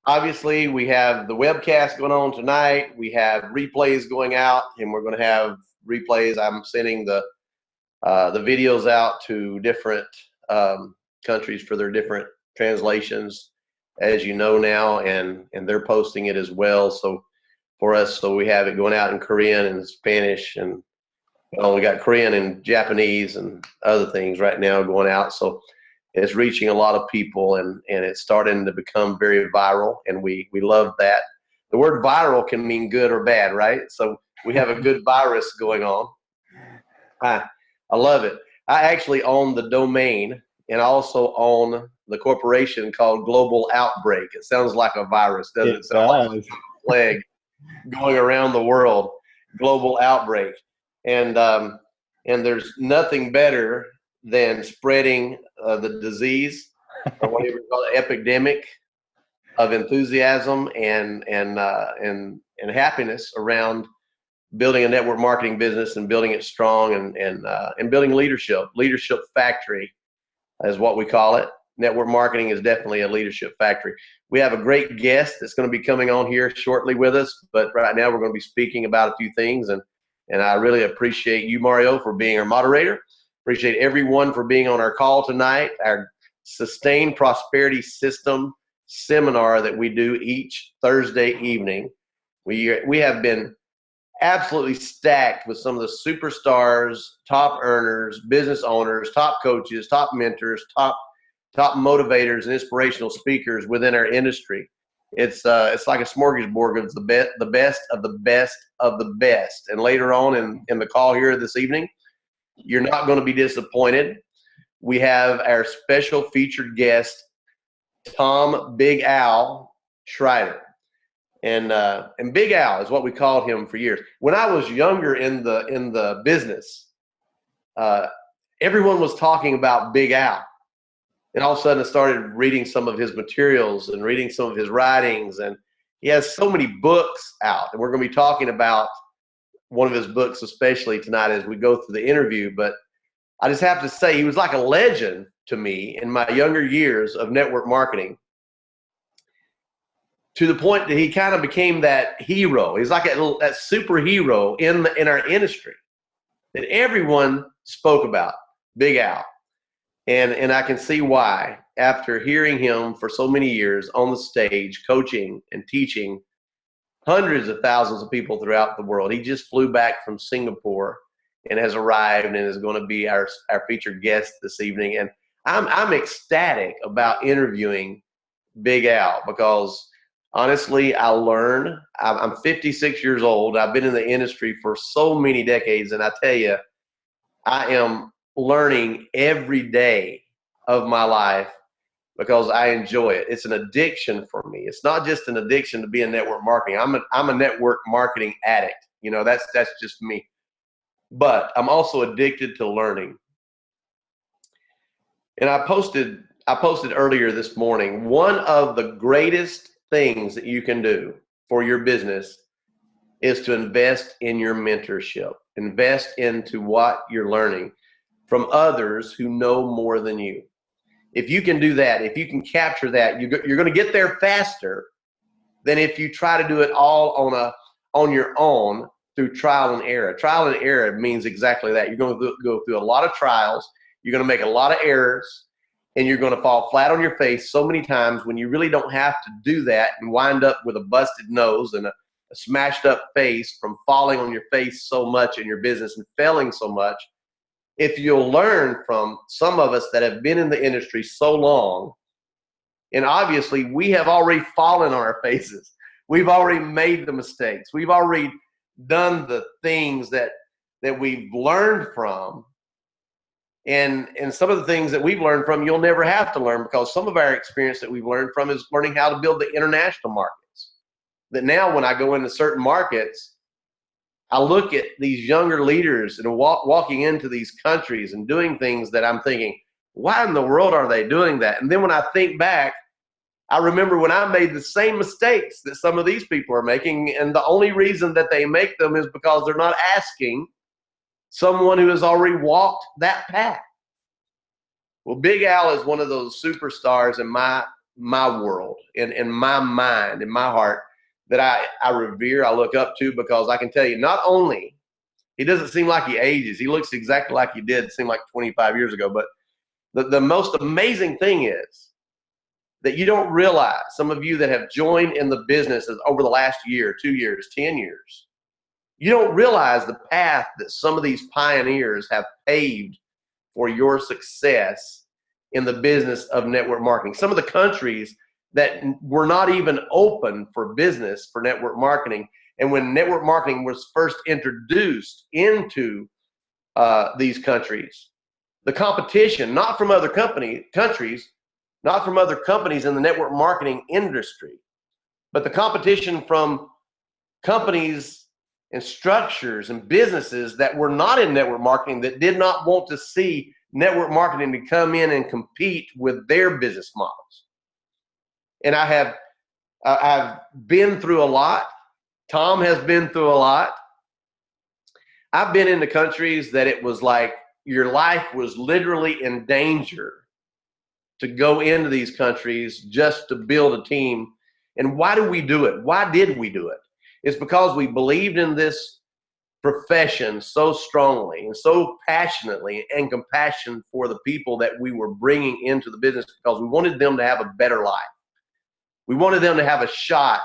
obviously, we have the webcast going on tonight. We have replays going out, and we're going to have replays. I'm sending the videos out to different countries for their different translations, as you know now, and they're posting it as well. So for us, so we have it going out in Korean and Spanish, and we got Korean and Japanese and other things right now going out. So it's reaching a lot of people, and it's starting to become very viral, and we love that. The word viral can mean good or bad, right? So we have a good virus going on. I love it. I actually own the domain and also own the corporation called Global Outbreak. It sounds like a virus, doesn't it? It sounds like a plague going around the world. Global Outbreak, and there's nothing better than spreading the disease, or whatever you call it, epidemic of enthusiasm and happiness around building a network marketing business and building it strong, and building leadership factory is what we call it. Network marketing is definitely a leadership factory. We have a great guest that's going to be coming on here shortly with us, but right now we're going to be speaking about a few things, and I really appreciate you, Mario, for being our moderator. Appreciate everyone for being on our call tonight, our Sustained Prosperity System seminar that we do each Thursday evening. We have been absolutely stacked with some of the superstars, top earners, business owners, top coaches, top mentors, top motivators, and inspirational speakers within our industry. It's like a smorgasbord of the best of the best of the best. And later on in the call here this evening, you're not going to be disappointed. We have our special featured guest, Tom Big Al Schreiter. And Big Al is what we called him for years. When I was younger in the business, everyone was talking about Big Al. And all of a sudden I started reading some of his materials and reading some of his writings. And he has so many books out. And we're going to be talking about one of his books, especially tonight as we go through the interview. But I just have to say, he was like a legend to me in my younger years of network marketing, to the point that he kind of became that hero. He's like that superhero in our industry that everyone spoke about, Big Al. And I can see why, after hearing him for so many years on the stage, coaching and teaching hundreds of thousands of people throughout the world. He just flew back from Singapore and has arrived and is going to be our featured guest this evening. And I'm ecstatic about interviewing Big Al, because honestly, I learn. I'm 56 years old. I've been in the industry for so many decades, and I tell you, I am learning every day of my life because I enjoy it. It's an addiction for me. It's not just an addiction to be in network marketing. I'm a network marketing addict. You know, that's just me. But I'm also addicted to learning. And I posted earlier this morning, one of the greatest things that you can do for your business is to invest in your mentorship. Invest into what you're learning from others who know more than you. If you can do that, if you can capture that, you're going to get there faster than if you try to do it all on your own through trial and error. Trial and error means exactly that. You're going to go through a lot of trials. You're going to make a lot of errors, and you're going to fall flat on your face so many times when you really don't have to do that, and wind up with a busted nose and a smashed up face from falling on your face so much in your business and failing so much. If you'll learn from some of us that have been in the industry so long, and obviously we have already fallen on our faces. We've already made the mistakes. We've already done the things that we've learned from. And some of the things that we've learned from, you'll never have to learn, because some of our experience that we've learned from is learning how to build the international markets. That now when I go into certain markets, I look at these younger leaders and walking into these countries and doing things that I'm thinking, why in the world are they doing that? And then when I think back, I remember when I made the same mistakes that some of these people are making, and the only reason that they make them is because they're not asking someone who has already walked that path. Well, Big Al is one of those superstars in my my world, in my mind, in my heart, that I revere, I look up to, because I can tell you, not only he doesn't seem like he ages, he looks exactly like he did seem like 25 years ago, but the most amazing thing is that you don't realize, some of you that have joined in the business over the last year, 2 years, 10 years, you don't realize the path that some of these pioneers have paved for your success in the business of network marketing. Some of the countries that were not even open for business for network marketing. And when network marketing was first introduced into these countries, the competition, not from other countries, not from other companies in the network marketing industry, but the competition from companies and structures and businesses that were not in network marketing, that did not want to see network marketing to come in and compete with their business models. And I've been through a lot. Tom has been through a lot. I've been into countries that it was like your life was literally in danger to go into these countries just to build a team. And why do we do it? Why did we do it? It's because we believed in this profession so strongly and so passionately, and compassion for the people that we were bringing into the business, because we wanted them to have a better life. We wanted them to have a shot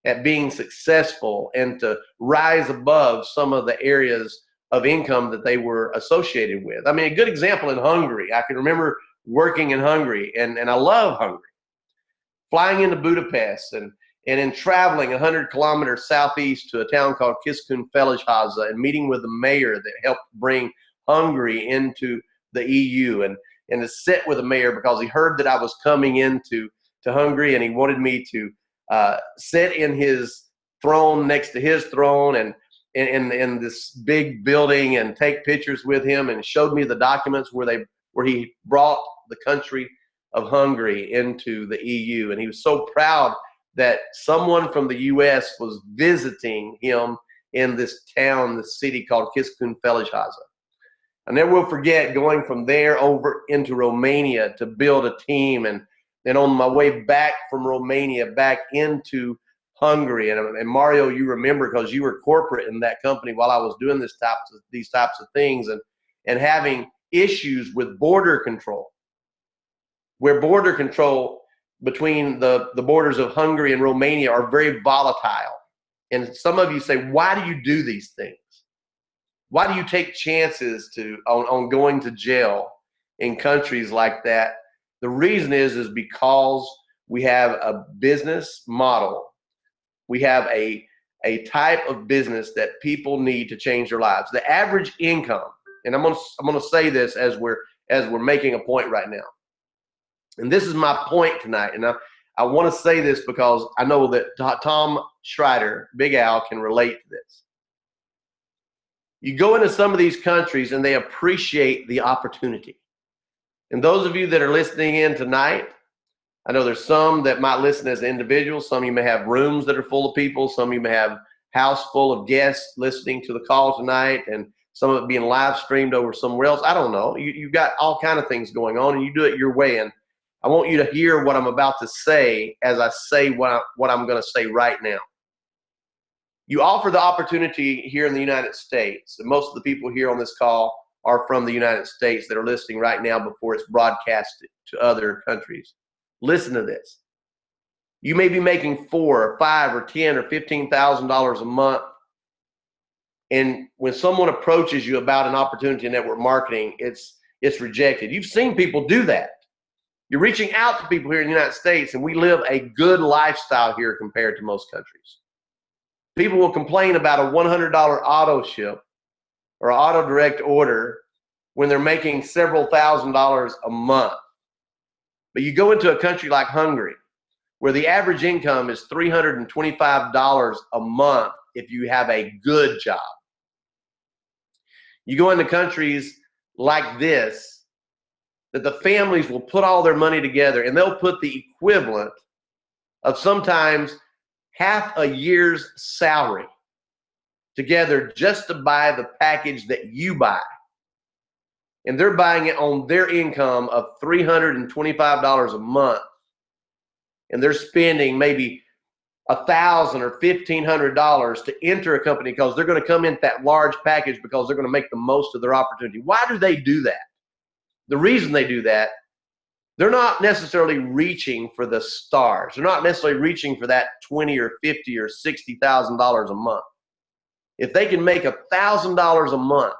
at being successful and to rise above some of the areas of income that they were associated with. I mean, a good example in Hungary, I can remember working in Hungary, and I love Hungary. Flying into Budapest and in traveling 100 kilometers southeast to a town called Kiskunfelezháza, and meeting with the mayor that helped bring Hungary into the EU, and to sit with the mayor because he heard that I was coming into Hungary, and he wanted me to sit in his throne, next to his throne, and in this big building, and take pictures with him, and showed me the documents where he brought the country of Hungary into the EU. And he was so proud that someone from the US was visiting him in this town, this city called Kiskunfelezháza. I never will forget going from there over into Romania to build a team, and then on my way back from Romania back into Hungary. And Mario, you remember, because you were corporate in that company while I was doing these types of things, and having issues with border control, where border control between the borders of Hungary and Romania are very volatile. And some of you say, why do you do these things? Why do you take chances on going to jail in countries like that? The reason is because we have a business model. We have a type of business that people need to change their lives. The average income, and I'm gonna say this as we're making a point right now. And this is my point tonight. And I want to say this because I know that Tom Schreiter, Big Al, can relate to this. You go into some of these countries and they appreciate the opportunity. And those of you that are listening in tonight, I know there's some that might listen as individuals. Some of you may have rooms that are full of people. Some of you may have house full of guests listening to the call tonight, and some of it being live streamed over somewhere else. I don't know. You've got all kind of things going on, and you do it your way. And I want you to hear what I'm about to say as I say what I'm going to say right now. You offer the opportunity here in the United States, and most of the people here on this call are from the United States that are listening right now before it's broadcasted to other countries. Listen to this. You may be making $4 or $5 or $10 or $15,000 a month, and when someone approaches you about an opportunity in network marketing, it's rejected. You've seen people do that. You're reaching out to people here in the United States, and we live a good lifestyle here compared to most countries. People will complain about a $100 auto ship or auto direct order when they're making several $1,000s a month. But you go into a country like Hungary, where the average income is $325 a month if you have a good job. You go into countries like this, that the families will put all their money together, and they'll put the equivalent of sometimes half a year's salary together just to buy the package that you buy. And they're buying it on their income of $325 a month. and they're spending maybe $1,000 or $1,500 to enter a company because they're going to come in that large package because they're going to make the most of their opportunity. Why do they do that? The reason they do that, they're not necessarily reaching for the stars. They're not necessarily reaching for that $20 or $50 or $60,000 a month. If they can make $1,000 a month,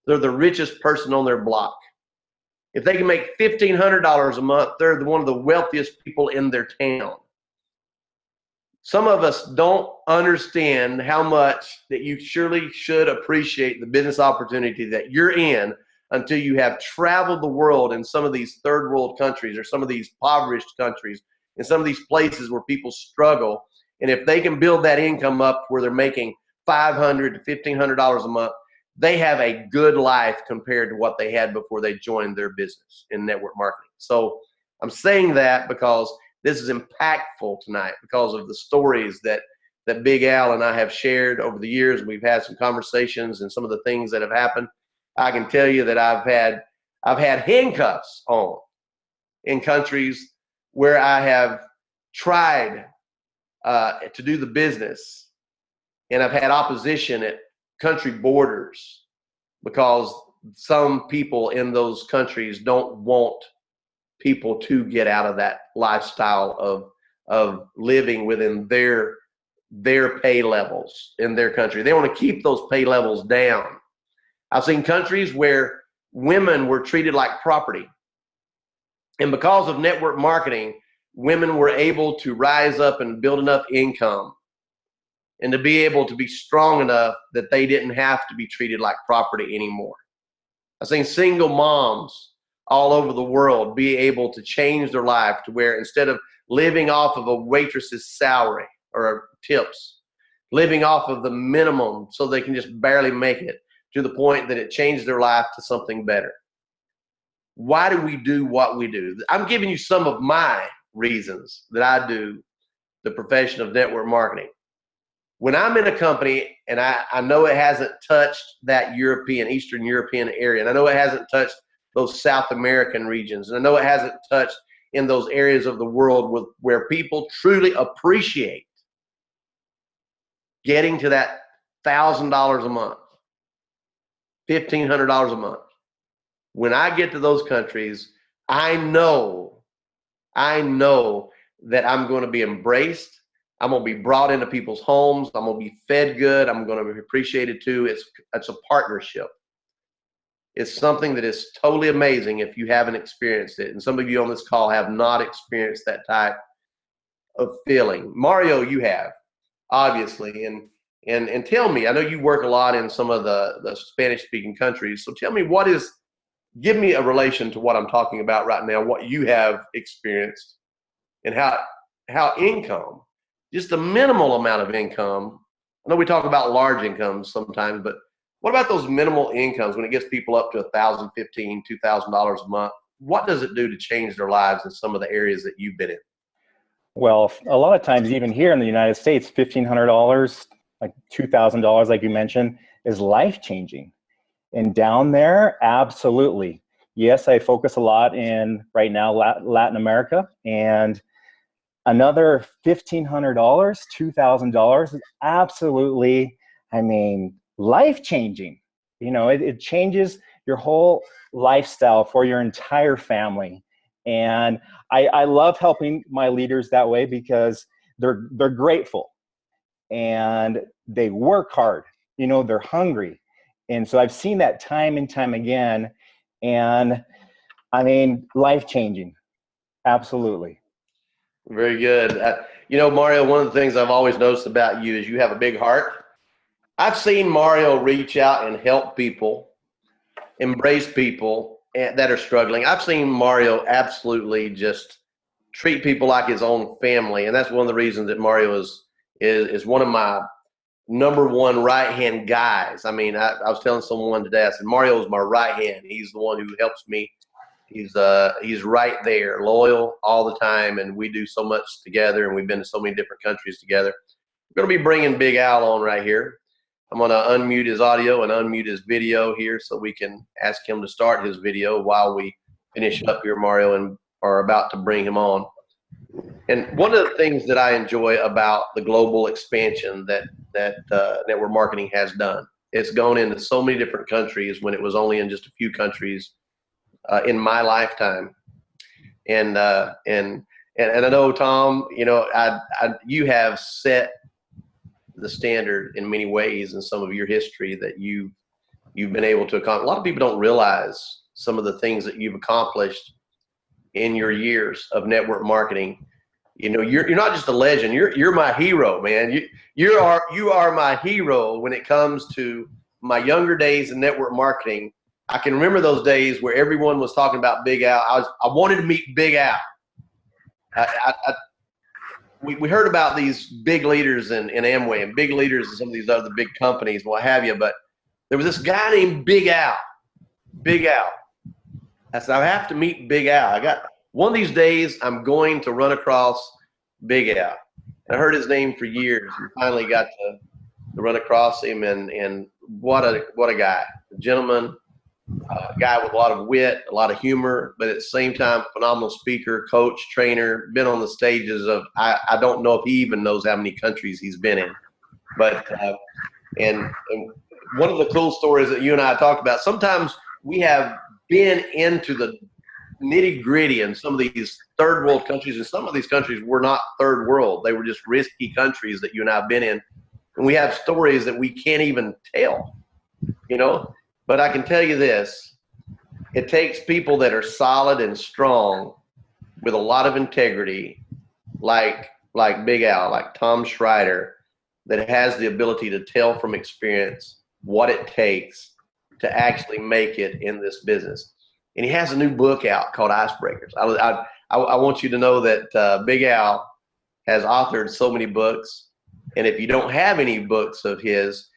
they're the richest person on their block. If they can make $1,500 a month, they're one of the wealthiest people in their town. Some of us don't understand how much that you surely should appreciate the business opportunity that you're in until you have traveled the world in some of these third world countries or some of these impoverished countries, in some of these places where people struggle. And if they can build that income up where they're making $500 to $1,500 a month, they have a good life compared to what they had before they joined their business in network marketing. So I'm saying that because this is impactful tonight because of the stories that Big Al and I have shared over the years. We've had some conversations and some of the things that have happened. I can tell you that I've had handcuffs on in countries where I have tried to do the business, and I've had opposition at country borders because some people in those countries don't want people to get out of that lifestyle of living within their pay levels in their country. They want to keep those pay levels down. I've seen countries where women were treated like property. And because of network marketing, women were able to rise up and build enough income and to be able to be strong enough that they didn't have to be treated like property anymore. I've seen single moms all over the world be able to change their life to where instead of living off of a waitress's salary or tips, living off of the minimum so they can just barely make it, to the point that it changed their life to something better. Why do we do what we do? I'm giving you some of my reasons that I do the profession of network marketing. When I'm in a company and I know it hasn't touched that Eastern European area, and I know it hasn't touched those South American regions, and I know it hasn't touched in those areas of the world where people truly appreciate getting to that $1,000 a month, $1,500 a month. When I get to those countries, I know that I'm going to be embraced. I'm going to be brought into people's homes. I'm going to be fed good. I'm going to be appreciated too. It's a partnership. It's something that is totally amazing if you haven't experienced it. And some of you on this call have not experienced that type of feeling. Mario, you have, obviously. And tell me, I know you work a lot in some of the Spanish-speaking countries. So tell me, give me a relation to what I'm talking about right now, what you have experienced, and how income, just a minimal amount of income. I know we talk about large incomes sometimes, but what about those minimal incomes when it gets people up to $1,000, $1,500, $2,000 a month? What does it do to change their lives in some of the areas that you've been in? Well, a lot of times, even here in the United States, $1,500, like $2,000, like you mentioned, is life-changing. And down there, absolutely. Yes, I focus a lot in right now Latin America, and another $1,500, $2,000 is absolutely, life-changing. It changes your whole lifestyle for your entire family. And I love helping my leaders that way because they're grateful and they work hard. They're hungry. And so I've seen that time and time again. And life-changing. Absolutely. Very good. Mario, one of the things I've always noticed about you is you have a big heart. I've seen Mario reach out and help people, embrace people that are struggling. I've seen Mario absolutely just treat people like his own family. And that's one of the reasons that Mario is one of my number one right-hand guys. I was telling someone today, I said, Mario is my right hand. He's the one who helps me. He's right there, loyal all the time, and we do so much together, and we've been to so many different countries together. We're going to be bringing Big Al on right here. I'm going to unmute his audio and unmute his video here so we can ask him to start his video while we finish up here, Mario, and are about to bring him on. And one of the things that I enjoy about the global expansion that network marketing has done, it's gone into so many different countries when it was only in just a few countries in my lifetime. And I know, Tom, you know, you have set the standard in many ways in some of your history that you've been able to accomplish. A lot of people don't realize some of the things that you've accomplished in your years of network marketing. You know, you're not just a legend. You're my hero, man. You are my hero when it comes to my younger days in network marketing. I can remember those days where everyone was talking about Big Al. I wanted to meet Big Al. We heard about these big leaders in Amway and big leaders in some of these other big companies, what have you. But there was this guy named Big Al. Big Al. I said, I have to meet Big Al. I got one of these days, I'm going to run across Big Al. I heard his name for years and finally got to run across him. And what a guy, a gentleman, a guy with a lot of wit, a lot of humor, but at the same time, phenomenal speaker, coach, trainer, been on the stages of, I don't know if he even knows how many countries he's been in. But, and one of the cool stories that you and I talked about, sometimes we have been into the nitty gritty in some of these third world countries, and some of these countries were not third world. They were just risky countries that you and I have been in. And we have stories that we can't even tell, you know. But I can tell you this, it takes people that are solid and strong with a lot of integrity, like Big Al, like Tom Schreiter, that has the ability to tell from experience what it takes to actually make it in this business. And he has a new book out called Icebreakers. I want you to know that Big Al has authored so many books. And if you don't have any books of his,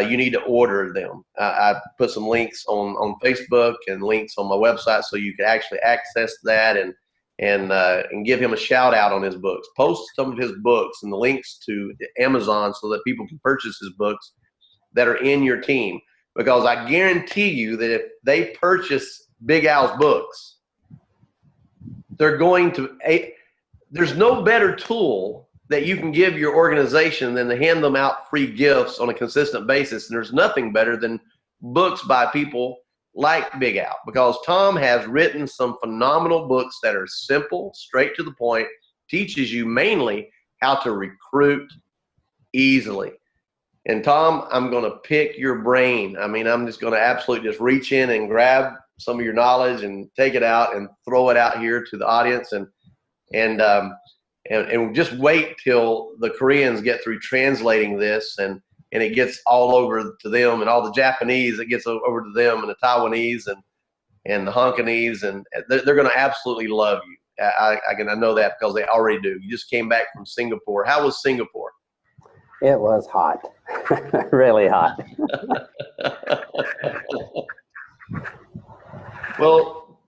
you need to order them. I put some links on Facebook and links on my website so you can actually access that and give him a shout out on his books. Post some of his books and the links to Amazon so that people can purchase his books that are in your team. Because I guarantee you that if they purchase Big Al's books, they're going to, there's no better tool that you can give your organization than to hand them out free gifts on a consistent basis. And there's nothing better than books by people like Big Al, because Tom has written some phenomenal books that are simple, straight to the point, teaches you mainly how to recruit easily. And Tom, I'm going to pick your brain. I mean, I'm just going to absolutely just reach in and grab some of your knowledge and take it out and throw it out here to the audience and just wait till the Koreans get through translating this and it gets all over to them, and all the Japanese, it gets over to them, and the Taiwanese and the Hongkonese, and they're going to absolutely love you. I know that because they already do. You just came back from Singapore. How was Singapore? It was hot, really hot. Well,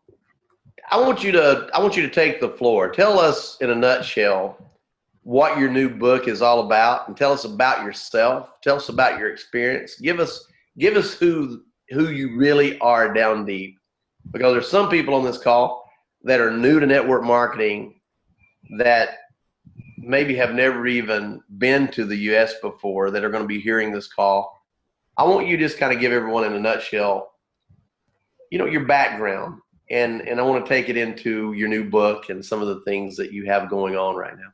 I want you to take the floor. Tell us in a nutshell what your new book is all about, and tell us about yourself. Tell us about your experience. Give us who you really are down deep, because there's some people on this call that are new to network marketing that maybe have never even been to the U.S. before, that are going to be hearing this call. I want you to just kind of give everyone in a nutshell, you know, your background, and I want to take it into your new book and some of the things that you have going on right now.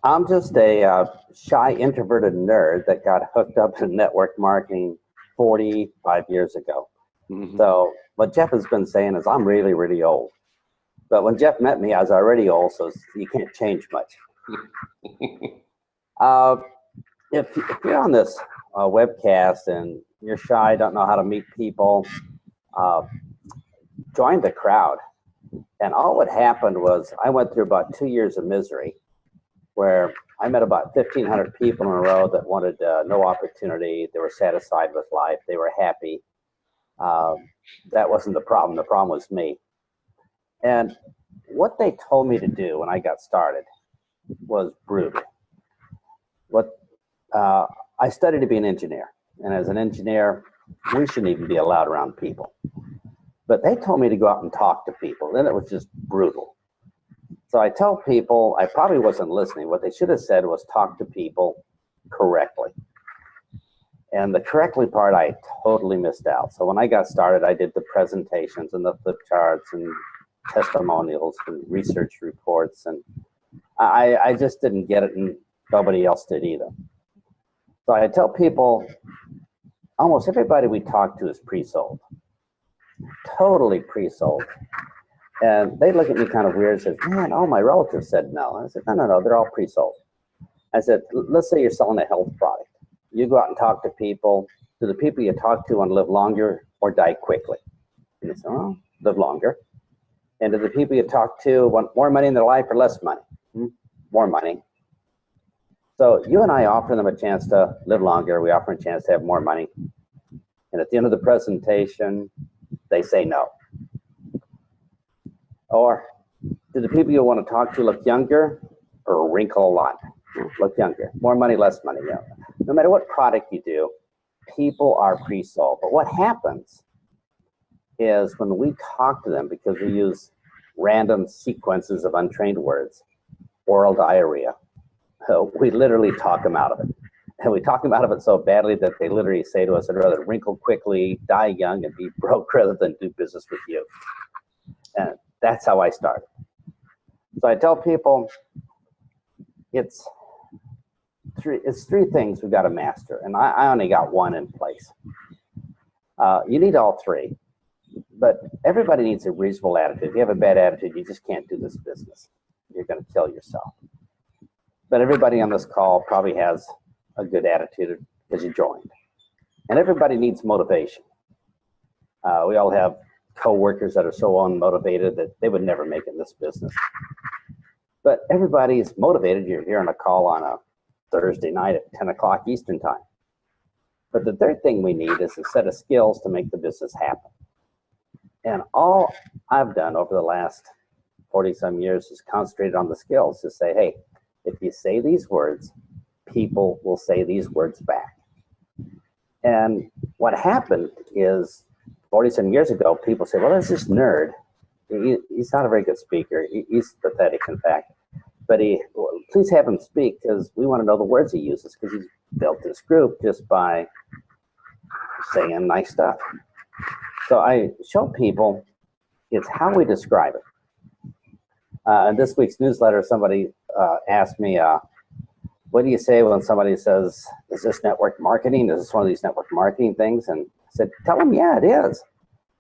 I'm just a shy, introverted nerd that got hooked up in network marketing 45 years ago. Mm-hmm. So what Jef has been saying is I'm really, really old. But when Jef met me, I was already old, so you can't change much. If you're on this webcast and you're shy, don't know how to meet people, join the crowd. And all what happened was I went through about 2 years of misery, where I met about 1,500 people in a row that wanted no opportunity. They were satisfied with life. They were happy. That wasn't the problem. The problem was me. And what they told me to do when I got started was brutal. I studied to be an engineer. And as an engineer, we shouldn't even be allowed around people. But they told me to go out and talk to people. Then it was just brutal. So I tell people, I probably wasn't listening. What they should have said was talk to people correctly. And the correctly part, I totally missed out. So when I got started, I did the presentations and the flip charts and testimonials and research reports. And I just didn't get it, and nobody else did either. So I tell people, almost everybody we talk to is pre-sold. Totally pre-sold. And they look at me kind of weird and says, man, all my relatives said no. I said, no, they're all pre-sold. I said, let's say you're selling a health product. You go out and talk to people. Do the people you talk to want to live longer or die quickly? And they say, oh, live longer. And do the people you talk to want more money in their life or less money? More money. So you and I offer them a chance to live longer. We offer them a chance to have more money. And at the end of the presentation, they say no. Or do the people you want to talk to look younger or wrinkle a lot? Look younger. More money, less money. Yeah. No matter what product you do, people are pre-sold. But what happens is when we talk to them, because we use random sequences of untrained words, oral diarrhea, we literally talk them out of it. And we talk them out of it so badly that they literally say to us, I'd rather wrinkle quickly, die young, and be broke rather than do business with you. And that's how I started. So I tell people, it's three things we've got to master, and I only got one in place. You need all three, but everybody needs a reasonable attitude. If you have a bad attitude, you just can't do this business. You're going to kill yourself. But everybody on this call probably has a good attitude because you joined. And everybody needs motivation. We all have co-workers that are so unmotivated that they would never make it in this business. But everybody's motivated. You're here on a call on a Thursday night at 10 o'clock Eastern time. But the third thing we need is a set of skills to make the business happen. And all I've done over the last 40-some years is concentrated on the skills to say, hey, if you say these words, people will say these words back. And what happened is 40-some years ago, people say, well, there's this nerd. He's not a very good speaker. He's pathetic, in fact. But please have him speak because we want to know the words he uses because he's built this group just by saying nice stuff. So I show people it's how we describe it. In this week's newsletter, somebody asked me, what do you say when somebody says, is this network marketing? Is this one of these network marketing things? And I said, tell them, yeah, it is.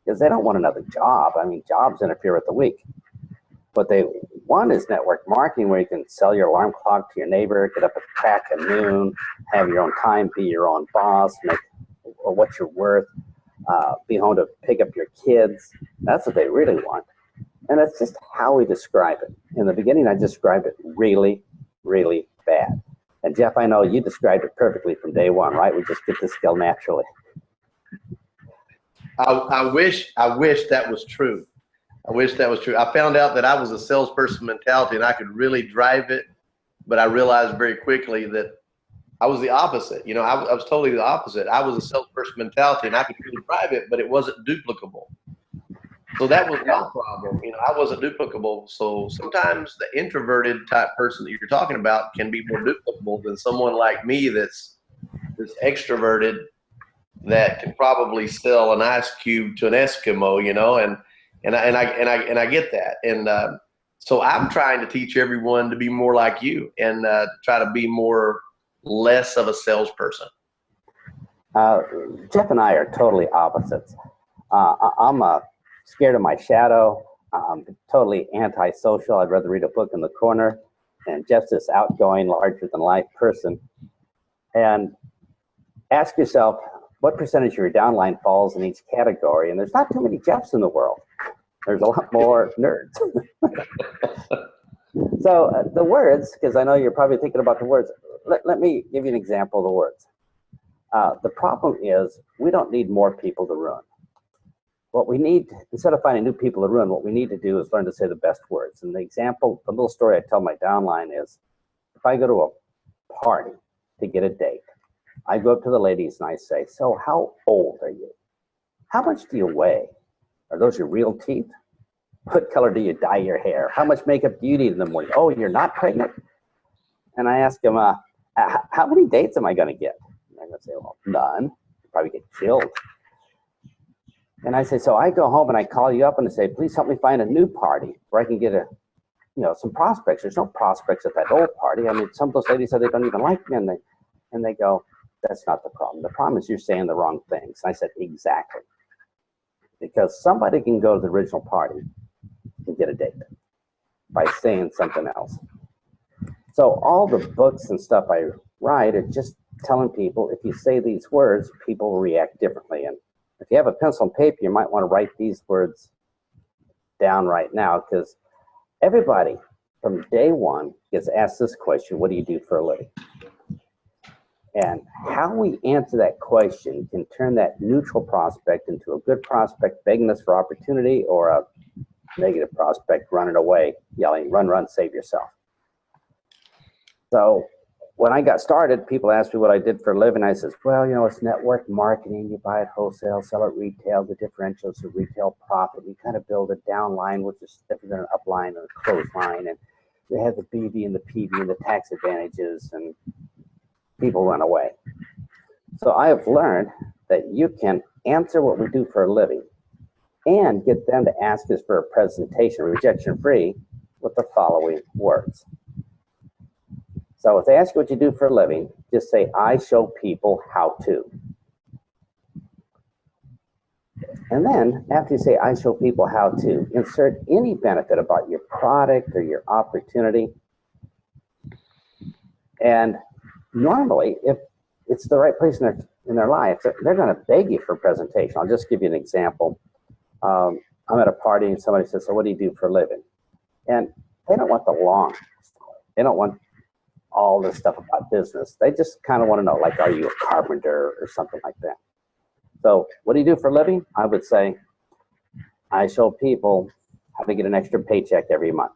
Because they don't want another job. I mean, jobs interfere with the week. What they want is network marketing where you can sell your alarm clock to your neighbor, get up at the crack of noon, have your own time, be your own boss, make what you're worth, be home to pick up your kids. That's what they really want. And it's just how we describe it. In the beginning, I described it really, really bad. And Jef, I know you described it perfectly from day one, right? We just get the skill naturally. I wish that was true. I wish that was true. I found out that I was a salesperson mentality and I could really drive it, but I realized very quickly that I was the opposite. You know, I was totally the opposite. I was a salesperson mentality and I could really drive it, but it wasn't duplicable. So that was my problem. You know, I wasn't duplicable. So sometimes the introverted type person that you're talking about can be more duplicable than someone like me that's extroverted that can probably sell an ice cube to an Eskimo, you know, and I get that. And so I'm trying to teach everyone to be more like you and try to be less of a salesperson. Jef and I are totally opposites. I'm scared of my shadow. I'm totally antisocial. I'd rather read a book in the corner. And Jef's this outgoing, larger-than-life person. And ask yourself, what percentage of your downline falls in each category? And there's not too many Jefs in the world. There's a lot more nerds. So the words, because I know you're probably thinking about the words, let me give you an example of the words. The problem is we don't need more people to ruin. What we need, instead of finding new people to ruin, what we need to do is learn to say the best words. And the example, the little story I tell my downline is, if I go to a party to get a date, I go up to the ladies and I say, so how old are you? How much do you weigh? Are those your real teeth? what color do you dye your hair? How much makeup do you need in the morning? Oh, you're not pregnant? And I ask him, how many dates am I going to get? And I'm going to say, well, none. You'll probably get killed. And I say, so I go home and I call you up and I say, please help me find a new party where I can get some prospects. There's no prospects at that old party. I mean, some of those ladies said they don't even like me, and they go, that's not the problem. The problem is you're saying the wrong things. And I said, exactly. Because somebody can go to the original party and get a date by saying something else. So all the books and stuff I write are just telling people, if you say these words, people will react differently. And if you have a pencil and paper, you might want to write these words down right now, because everybody from day one gets asked this question, what do you do for a living? And how we answer that question can turn that neutral prospect into a good prospect begging us for opportunity, or a negative prospect running away, yelling, run, run, save yourself. So when I got started, people asked me what I did for a living. I says, well, it's network marketing. You buy it wholesale, sell it retail. The differentials of retail profit. You kind of build a down line, which is different than an up line or a close line. And they have the BV and the PV and the tax advantages, and people run away. So I have learned that you can answer what we do for a living and get them to ask us for a presentation, rejection-free, with the following words. So if they ask you what you do for a living, just say, I show people how to. And then after you say, I show people how to, insert any benefit about your product or your opportunity. And normally, if it's the right place in their life, they're going to beg you for a presentation. I'll just give you an example. I'm at a party and somebody says, so what do you do for a living? And they don't want the long story. They don't want all this stuff about business. They just kind of want to know, like, are you a carpenter or something like that? So what do you do for a living? I would say, I show people how to get an extra paycheck every month.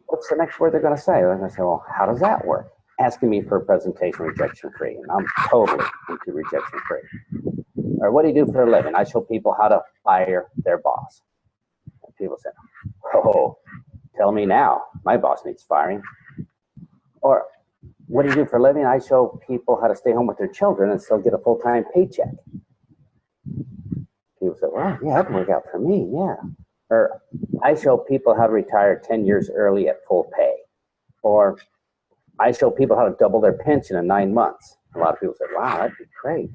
What's the next word they're going to say? They're going to say, well, how does that work? Asking me for a presentation, rejection-free. And I'm totally into rejection-free. Or what do you do for a living? I show people how to fire their boss. And people say, oh, tell me now. My boss needs firing. Or what do you do for a living? I show people how to stay home with their children and still get a full-time paycheck. People say, well, yeah, that can work out for me, yeah. Or I show people how to retire 10 years early at full pay. Or I show people how to double their pension in 9 months. A lot of people say, wow, that'd be great.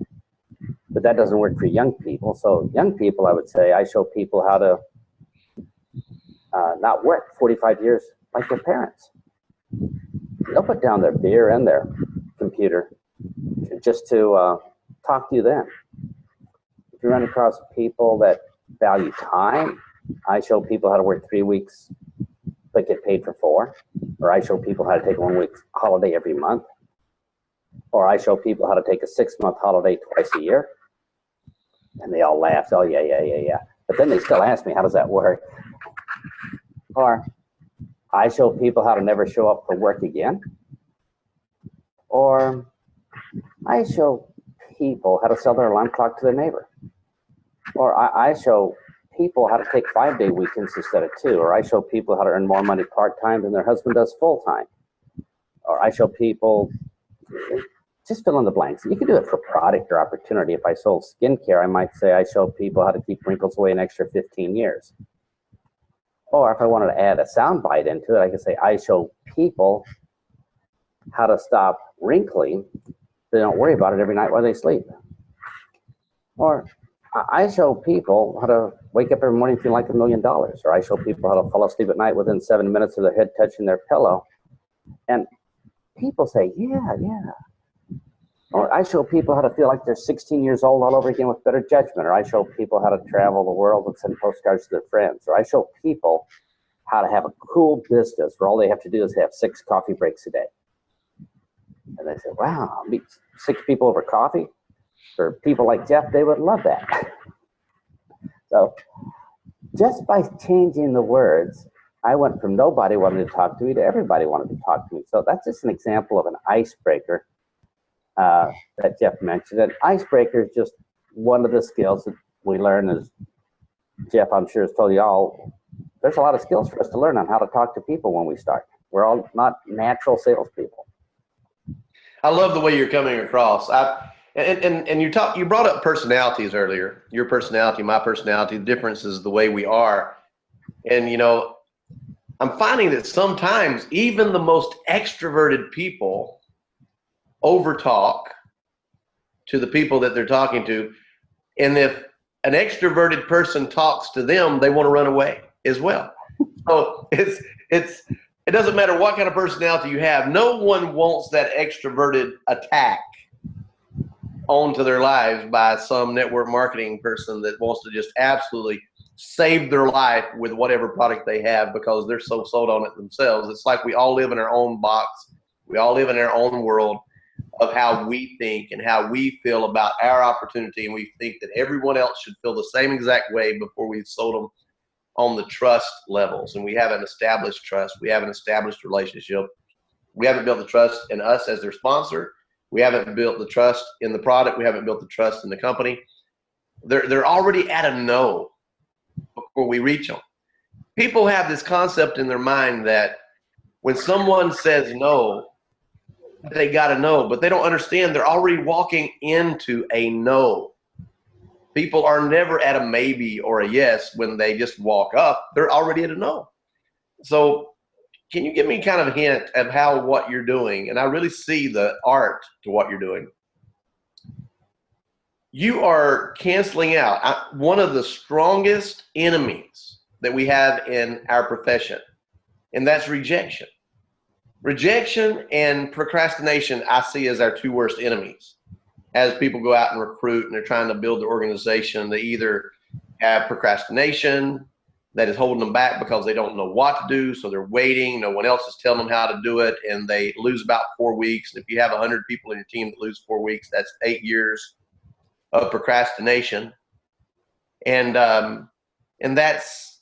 But that doesn't work for young people. So young people, I would say, I show people how to not work 45 years like their parents. They'll put down their beer and their computer just to talk to you then. If you run across people that value time, I show people how to work 3 weeks but get paid for 4. Or I show people how to take 1 week holiday every month. Or I show people how to take a 6-month holiday twice a year. And they all laugh. Oh, yeah. But then they still ask me, how does that work? Or I show people how to never show up for work again. Or I show people how to sell their alarm clock to their neighbor. Or I show people how to take 5-day weekends instead of 2. Or I show people how to earn more money part-time than their husband does full-time. Or I show people, just fill in the blanks. You can do it for product or opportunity. If I sold skincare, I might say I show people how to keep wrinkles away an extra 15 years. Or if I wanted to add a sound bite into it, I could say I show people how to stop wrinkling. They don't worry about it every night while they sleep. Or I show people how to wake up every morning feeling like $1 million. Or I show people how to fall asleep at night within 7 minutes of their head touching their pillow. And people say, yeah. Or I show people how to feel like they're 16 years old all over again with better judgment. Or I show people how to travel the world and send postcards to their friends. Or I show people how to have a cool business where all they have to do is have 6 coffee breaks a day. And they say, wow, I'll meet 6 people over coffee? For people like Jef, they would love that. So just by changing the words, I went from nobody wanted to talk to me to everybody wanted to talk to me. So that's just an example of an icebreaker that Jef mentioned. An icebreaker is just one of the skills that we learn as Jef, I'm sure, has told you all, there's a lot of skills for us to learn on how to talk to people when we start. We're all not natural salespeople. I love the way you're coming across. And you brought up personalities earlier. Your personality, my personality, the difference is the way we are. And I'm finding that sometimes even the most extroverted people overtalk to the people that they're talking to. And if an extroverted person talks to them, they want to run away as well. So it doesn't matter what kind of personality you have. No one wants that extroverted attack onto their lives by some network marketing person that wants to just absolutely save their life with whatever product they have because they're so sold on it themselves. It's like we all live in our own box. We all live in our own world of how we think and how we feel about our opportunity. And we think that everyone else should feel the same exact way before we've sold them on the trust levels. And we haven't established trust. We haven't established relationship. We haven't built the trust in us as their sponsor. We haven't built the trust in the product. We haven't built the trust in the company. They're already at a no before we reach them. People have this concept in their mind that when someone says no, they got to know, but they don't understand they're already walking into a no. People are never at a maybe or a yes when they just walk up. They're already at a no. So can you give me kind of a hint of how what you're doing, and I really see the art to what you're doing. You are canceling out one of the strongest enemies that we have in our profession, and that's rejection. Rejection and procrastination I see as our two worst enemies. As people go out and recruit and they're trying to build their organization, they either have procrastination that is holding them back because they don't know what to do, so they're waiting. No one else is telling them how to do it, and they lose about 4 weeks. And if you have 100 people in your team that lose 4 weeks, that's 8 years of procrastination. And that's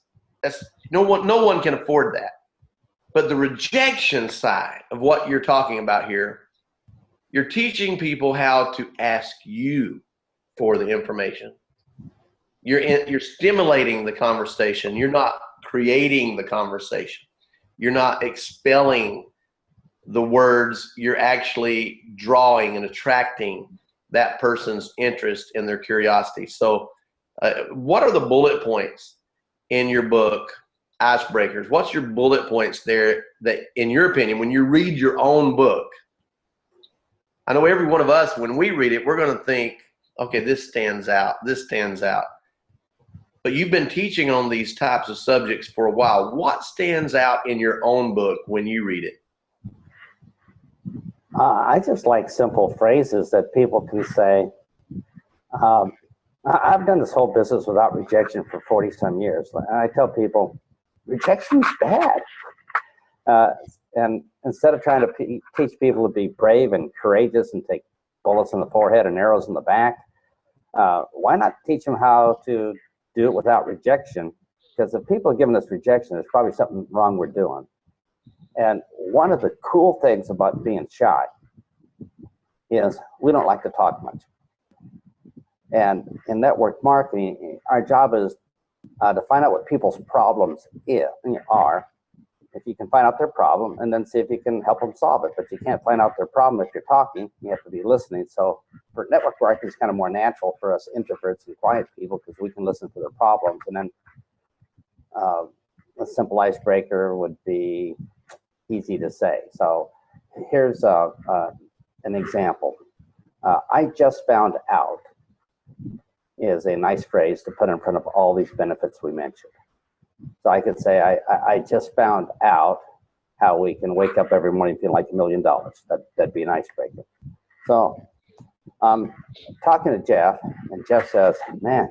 no one can afford that. But the rejection side of what you're talking about here, you're teaching people how to ask you for the information. You're stimulating the conversation. You're not creating the conversation. You're not expelling the words. You're actually drawing and attracting that person's interest and their curiosity. So what are the bullet points in your book, Icebreakers? What's your bullet points there that, in your opinion, when you read your own book, I know every one of us, when we read it, we're going to think, okay, this stands out, this stands out. But you've been teaching on these types of subjects for a while. What stands out in your own book when you read it? I just like simple phrases that people can say. I've done this whole business without rejection for 40-some years. And I tell people, rejection's bad. And instead of trying to teach people to be brave and courageous and take bullets in the forehead and arrows in the back, why not teach them how to do it without rejection? Because if people are giving us rejection, there's probably something wrong we're doing. And one of the cool things about being shy is we don't like to talk much. And in network marketing, our job is to find out what people's problems are. If you can find out their problem and then see if you can help them solve it. But you can't find out their problem if you're talking. You have to be listening. So for network marketing, it's kind of more natural for us introverts and quiet people because we can listen to their problems. And then a simple icebreaker would be easy to say. So here's an example. I just found out is a nice phrase to put in front of all these benefits we mentioned. So I could say, I just found out how we can wake up every morning feeling like $1 million. That'd be an icebreaker. So talking to Jef, and Jef says, man,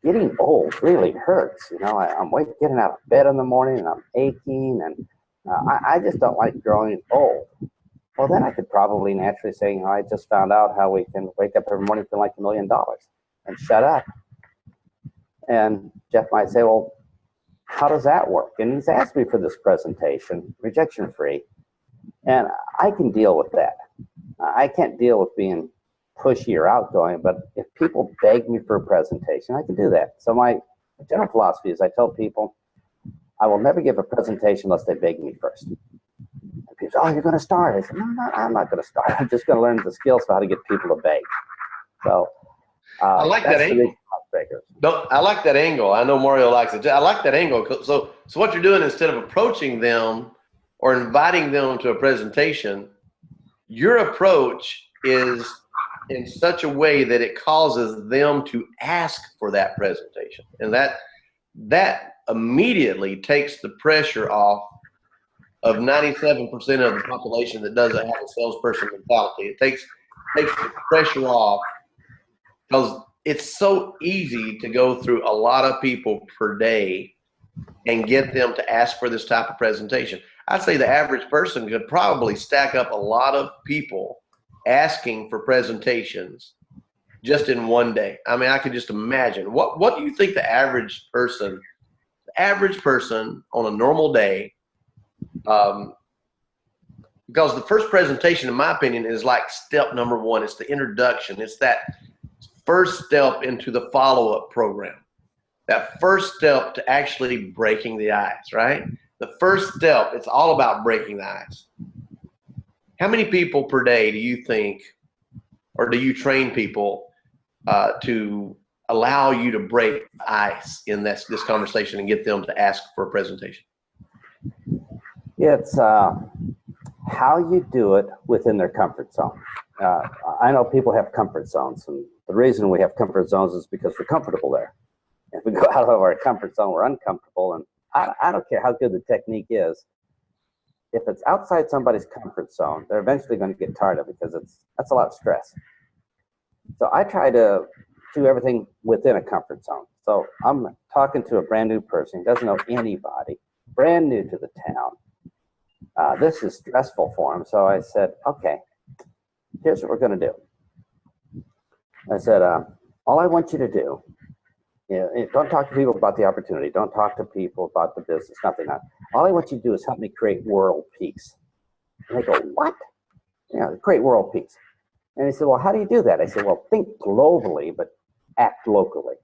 getting old really hurts. You know, I'm getting out of bed in the morning and I'm aching, and I just don't like growing old. Well, then I could probably naturally say, I just found out how we can wake up every morning feeling like $1 million and shut up. And Jef might say, well, how does that work? And he's asked me for this presentation, rejection free, and I can deal with that. I can't deal with being pushy or outgoing, but if people beg me for a presentation, I can do that. So my general philosophy is I tell people I will never give a presentation unless they beg me first. And people say, oh, you're going to start. I said, no, I'm not going to start. I'm just going to learn the skills for how to get people to beg. So I like that angle. I like that angle. I know Mario likes it. I like that angle. So what you're doing, instead of approaching them or inviting them to a presentation, your approach is in such a way that it causes them to ask for that presentation. And that immediately takes the pressure off of 97% of the population that doesn't have a salesperson mentality. It takes the pressure off, because it's so easy to go through a lot of people per day and get them to ask for this type of presentation. I'd say the average person could probably stack up a lot of people asking for presentations just in one day. I mean, I could just imagine. What do you think the average person on a normal day, because the first presentation, in my opinion, is like step number one. It's the introduction. It's that first step into the follow-up program. That first step to actually breaking the ice, right? The first step, it's all about breaking the ice. How many people per day do you think, or do you train people to allow you to break the ice in this conversation and get them to ask for a presentation? It's how you do it within their comfort zone. I know people have comfort zones, and the reason we have comfort zones is because we're comfortable there. If we go out of our comfort zone, we're uncomfortable, and I don't care how good the technique is. If it's outside somebody's comfort zone, they're eventually going to get tired of it, because that's a lot of stress. So I try to do everything within a comfort zone. So I'm talking to a brand new person, doesn't know anybody, brand new to the town. This is stressful for him. So I said, okay, here's what we're going to do. I said, all I want you to do, don't talk to people about the opportunity. Don't talk to people about the business, nothing. All I want you to do is help me create world peace. And they go, what? Create world peace. And he said, well, how do you do that? I said, well, think globally, but act locally.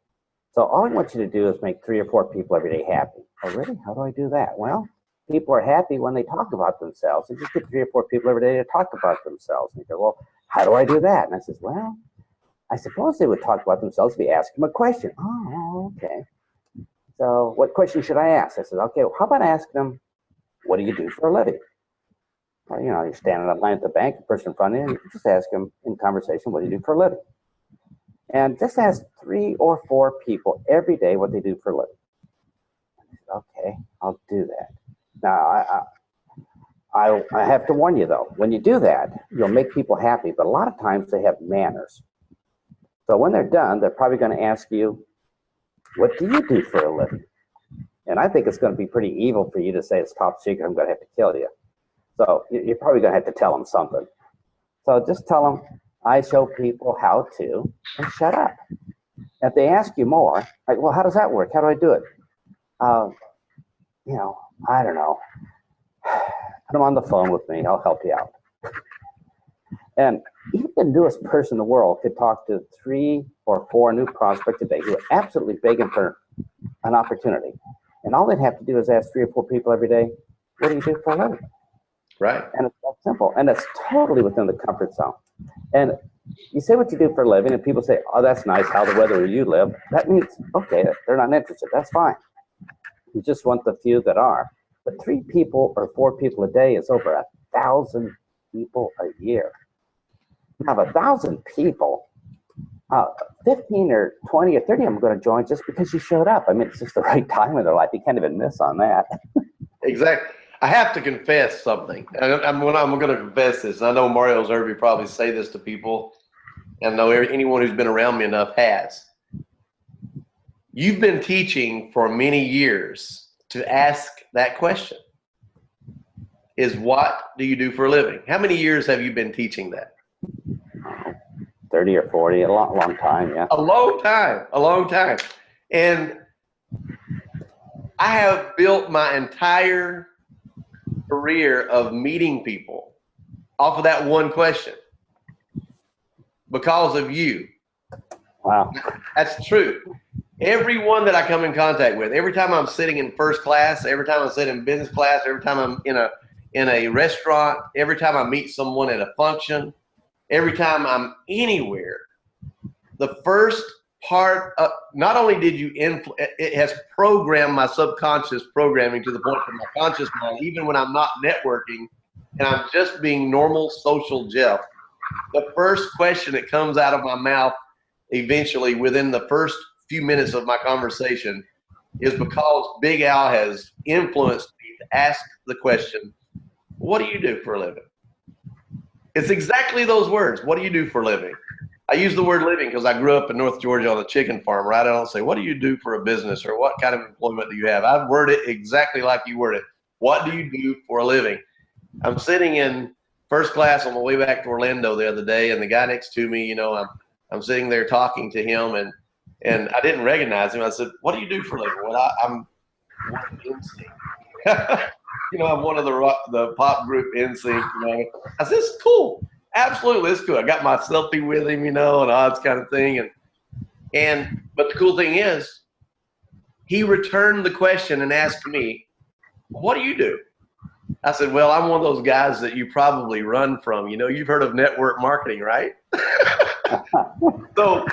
So all I want you to do is make 3 or 4 people every day happy. Oh, really? How do I do that? Well, people are happy when they talk about themselves. And just get 3 or 4 people every day to talk about themselves. And he goes, well, how do I do that? And I says, well, I suppose they would talk about themselves if you ask them a question. Oh, okay. So what question should I ask? I said, okay, well, how about asking them, what do you do for a living? Well, you're standing in line at the bank, the person in front of you just ask them in conversation, what do you do for a living? And just ask 3 or 4 people every day what they do for a living. I said, okay, I'll do that. Now, I have to warn you, though, when you do that, you'll make people happy, but a lot of times they have manners. So when they're done, they're probably going to ask you, what do you do for a living? And I think it's going to be pretty evil for you to say it's top secret, I'm going to have to kill you. So you're probably going to have to tell them something. So just tell them, I show people how to, and shut up. If they ask you more, like, well, how does that work? How do I do it? I don't know. Put them on the phone with me. I'll help you out. And even the newest person in the world could talk to 3 or 4 new prospects a day who are absolutely begging for an opportunity. And all they'd have to do is ask 3 or 4 people every day, what do you do for a living? Right. And it's that simple. And it's totally within the comfort zone. And you say what you do for a living, and people say, oh, that's nice, how the weather where you live. That means, okay, they're not interested. That's fine. You just want the few that are. But 3 people or 4 people a day is over 1,000 people a year. Now, 1,000 people, 15 or 20 or 30 of them are going to join just because you showed up. I mean, it's just the right time in their life. You can't even miss on that. Exactly. I have to confess something. I'm going to confess this. I know Mario's heard me probably say this to people, and I know anyone who's been around me enough has. You've been teaching for many years to ask that question, is what do you do for a living? How many years have you been teaching that? 30 or 40, a long time, yeah. A long time. And I have built my entire career of meeting people off of that one question because of you. Wow. That's true. Everyone that I come in contact with, every time I'm sitting in first class, every time I'm sitting in business class, every time I'm in a restaurant, every time I meet someone at a function, every time I'm anywhere, the first part of, not only did you it has programmed my subconscious programming to the point of my conscious mind, even when I'm not networking and I'm just being normal social Jef, the first question that comes out of my mouth eventually within the first few minutes of my conversation is because Big Al has influenced me to ask the question, what do you do for a living? It's exactly those words. What do you do for a living? I use the word living because I grew up in North Georgia on a chicken farm, right? I don't say, what do you do for a business or what kind of employment do you have? I word it exactly like you word it. What do you do for a living? I'm sitting in first class on the way back to Orlando the other day, and the guy next to me, I'm sitting there talking to him, and I didn't recognize him. I said, what do you do for a living? Well, I'm one of NSYNC. I'm one of the pop group NSYNC. I said, it's cool. Absolutely, it's cool. I got my selfie with him, and all this kind of thing. But the cool thing is, he returned the question and asked me, what do you do? I said, well, I'm one of those guys that you probably run from. You've heard of network marketing, right? So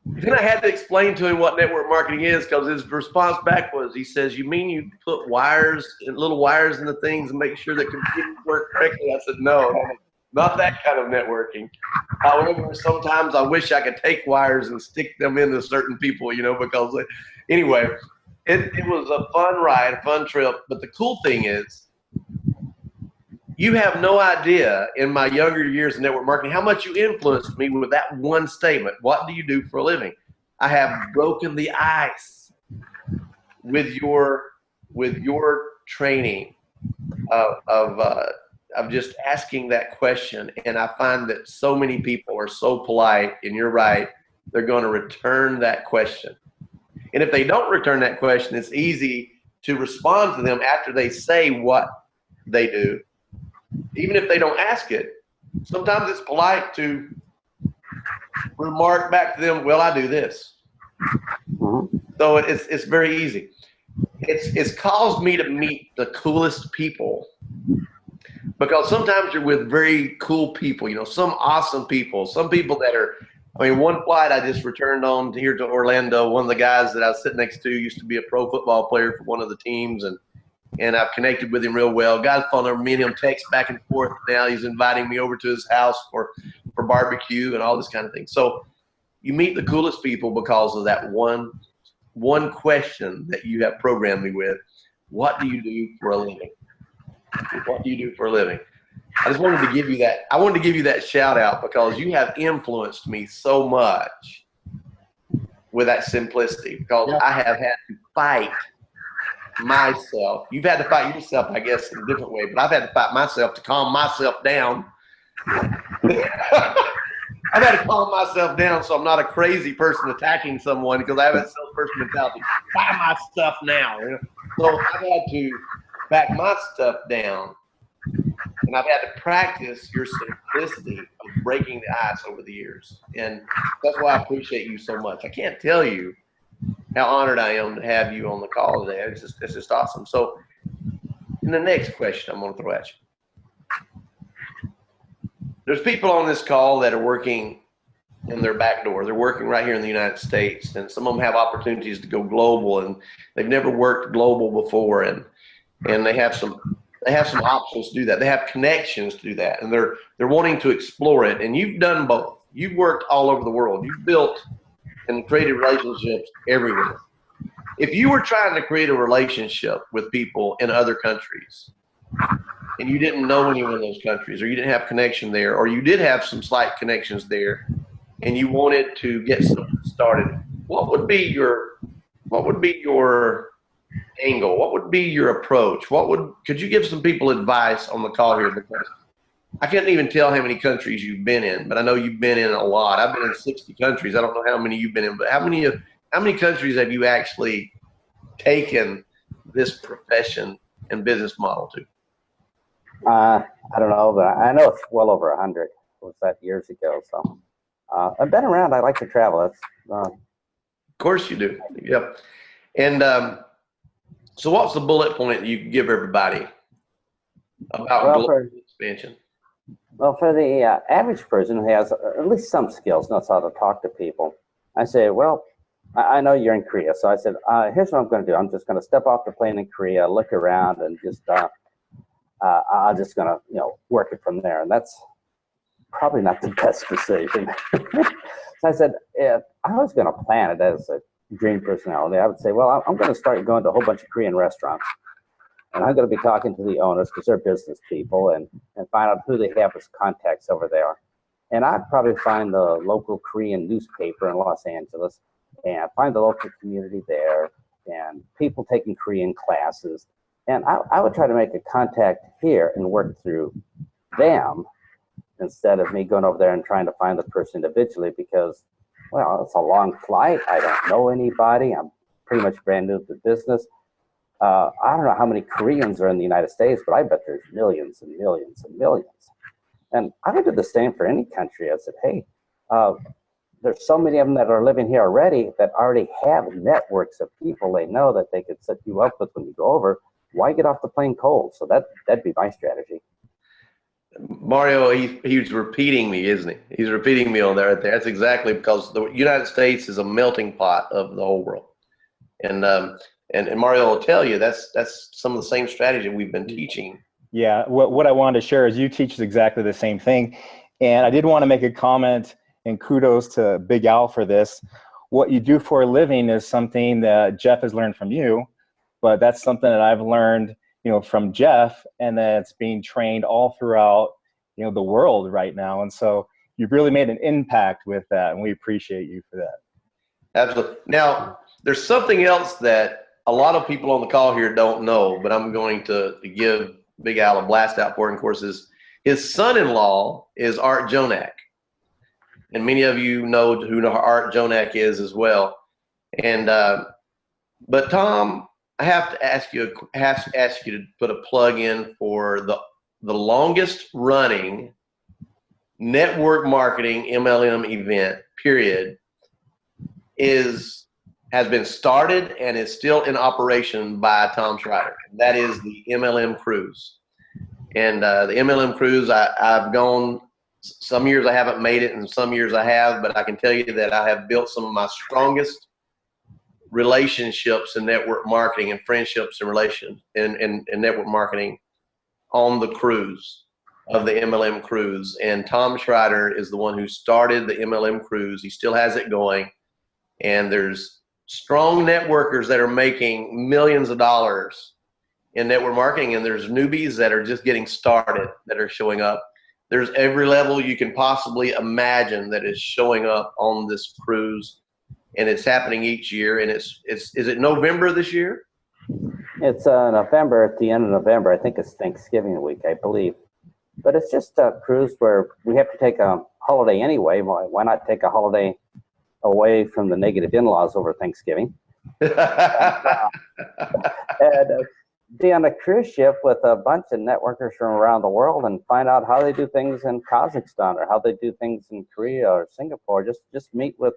then I had to explain to him what network marketing is, because his response back was, he says, you mean you put little wires in the things and make sure that computers work correctly? I said, no, not that kind of networking. However, sometimes I wish I could take wires and stick them into certain people, because anyway, it was a fun ride, a fun trip. But the cool thing is, you have no idea in my younger years in network marketing how much you influenced me with that one statement. What do you do for a living? I have broken the ice with your training of just asking that question. And I find that so many people are so polite, and you're right, they're going to return that question. And if they don't return that question, it's easy to respond to them after they say what they do. Even if they don't ask it, sometimes it's polite to remark back to them, well, I do this. So it's very easy. It's caused me to meet the coolest people, because sometimes you're with very cool people, some awesome people, some people that are, one flight I just returned on here to Orlando, one of the guys that I was sitting next to used to be a pro football player for one of the teams, and I've connected with him real well. Got his phone number, me and him text back and forth. Now he's inviting me over to his house for barbecue and all this kind of thing. So you meet the coolest people because of that one question that you have programmed me with. What do you do for a living? What do you do for a living? I just wanted to give you that. I wanted to give you that shout out because you have influenced me so much with that simplicity, because I have had to fight myself. You've had to fight yourself, I guess, in a different way, but I've had to fight myself to calm myself down. I've had to calm myself down so I'm not a crazy person attacking someone, because I have that self-person mentality. Buy my stuff now. So I've had to back my stuff down, and I've had to practice your simplicity of breaking the ice over the years. And that's why I appreciate you so much. I can't tell you how honored I am to have you on the call today. It's just awesome. So, in the next question I'm going to throw at you. There's people on this call that are working in their back door. They're working right here in the United States, and some of them have opportunities to go global, and they've never worked global before, and they have some options to do that. They have connections to do that, and they're wanting to explore it. And you've done both. You've worked all over the world. You've built and created relationships everywhere. If you were trying to create a relationship with people in other countries, and you didn't know anyone in those countries, or you didn't have connection there, or you did have some slight connections there, and you wanted to get something started, what would be your angle? What would be your approach? Could you give some people advice on the call here? Because I couldn't even tell how many countries you've been in, but I know you've been in a lot. I've been in 60 countries. I don't know how many you've been in, but how many countries have you actually taken this profession and business model to? I don't know, but I know it's well over 100. Was that years ago? So I've been around. I like to travel. That's Of course you do. Yep. And so what's the bullet point that you can give everybody about global expansion? Well, for the average person who has at least some skills, knows how to talk to people, I say, well, I know you're in Korea. So I said, here's what I'm going to do. I'm just going to step off the plane in Korea, look around, and just I'm just going to, work it from there. And that's probably not the best decision. So I said, if I was going to plan it as a dream personality, I would say, well, I'm going to start going to a whole bunch of Korean restaurants. And I'm going to be talking to the owners because they're business people and find out who they have as contacts over there. And I'd probably find the local Korean newspaper in Los Angeles and find the local community there and people taking Korean classes. And I would try to make a contact here and work through them instead of me going over there and trying to find the person individually because, well, it's a long flight. I don't know anybody. I'm pretty much brand new to the business. I don't know how many Koreans are in the United States, but I bet there's millions and millions and millions. And I would do the same for any country. I said, hey, there's so many of them that are living here already that already have networks of people they know that they could set you up with when you go over. Why get off the plane cold? So that'd be my strategy. Mario, he's repeating me, isn't he? He's repeating me on there right there. That's exactly because the United States is a melting pot of the whole world. And Mario will tell you that's some of the same strategy we've been teaching. Yeah, what I wanted to share is you teach exactly the same thing. And I did want to make a comment and kudos to Big Al for this. What you do for a living is something that Jef has learned from you, but that's something that I've learned, from Jef, and that's being trained all throughout, the world right now. And so you've really made an impact with that, and we appreciate you for that. Absolutely. Now, there's something else that a lot of people on the call here don't know, but I'm going to give Big Al a blast out for, of course, his son-in-law is Art Jonak. And many of you know who Art Jonak is as well. And but Tom, I have to ask you to put a plug in for the longest running network marketing MLM event, period, has been started and is still in operation by Tom Schreiter. That is the MLM Cruise. And the MLM Cruise, I've gone, some years I haven't made it and some years I have, but I can tell you that I have built some of my strongest relationships in network marketing and friendships and network marketing on the cruise of the MLM Cruise. And Tom Schreiter is the one who started the MLM Cruise. He still has it going. And there's strong networkers that are making millions of dollars in network marketing, and there's newbies that are just getting started that are showing up. There's every level you can possibly imagine that is showing up on this cruise, and it's happening each year. And is it November this year? It's November, at the end of November. I think it's Thanksgiving week, I believe. But it's just a cruise where we have to take a holiday anyway. Why not take a holiday away from the negative in-laws over Thanksgiving? And be on a cruise ship with a bunch of networkers from around the world and find out how they do things in Kazakhstan or how they do things in Korea or Singapore. Just meet with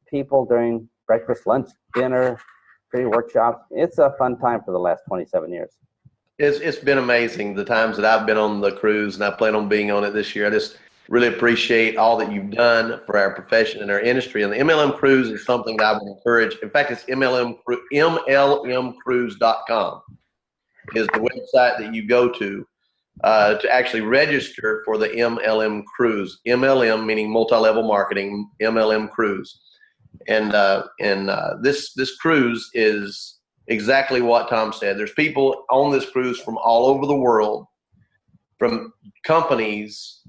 people during breakfast, lunch, dinner, free workshops. It's a fun time for the last 27 years. It's been amazing the times that I've been on the cruise, and I plan on being on it this year. I just really appreciate all that you've done for our profession and our industry. And the MLM Cruise is something that I would encourage. In fact, it's MLMcruise.com is the website that you go to actually register for the MLM Cruise. MLM meaning multi-level marketing, MLM Cruise. And this cruise is exactly what Tom said. There's people on this cruise from all over the world, from companies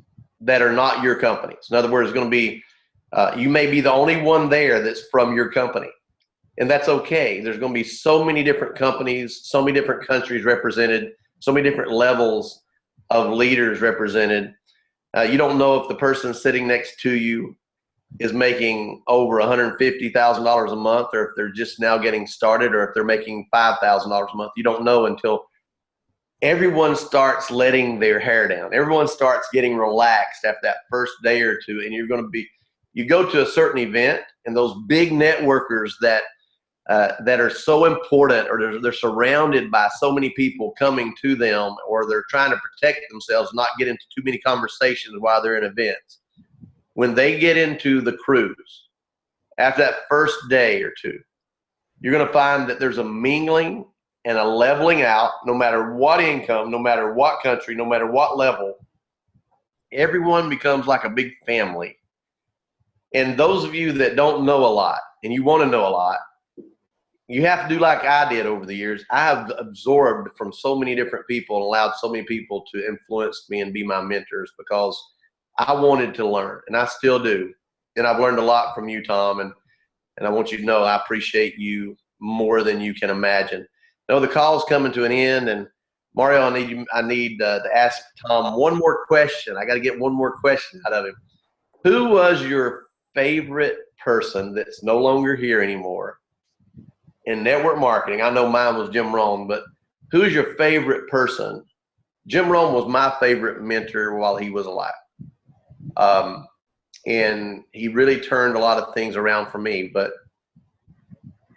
that are not your companies. In other words, it's going to be, you may be the only one there that's from your company. And that's okay. There's going to be so many different companies, so many different countries represented, so many different levels of leaders represented. You don't know if the person sitting next to you is making over $150,000 a month, or if they're just now getting started, or if they're making $5,000 a month. You don't know until everyone starts letting their hair down. Everyone starts getting relaxed after that first day or two, and you're going to be, you go to a certain event, and those big networkers that are so important, or they're surrounded by so many people coming to them, or they're trying to protect themselves, not get into too many conversations while they're in events. When they get into the cruise, after that first day or two, you're going to find that there's a mingling and a leveling out, no matter what income, no matter what country, no matter what level. Everyone becomes like a big family. And those of you that don't know a lot and you want to know a lot, you have to do like I did over the years. I have absorbed from so many different people and allowed so many people to influence me and be my mentors, because I wanted to learn, and I still do. And I've learned a lot from you, Tom, and I want you to know I appreciate you more than you can imagine. No, the call's coming to an end, and Mario, I need to ask Tom one more question. I got to get one more question out of him. Who was your favorite person that's no longer here anymore in network marketing? I know mine was Jim Rohn, but who's your favorite person? Jim Rohn was my favorite mentor while he was alive. And he really turned a lot of things around for me. But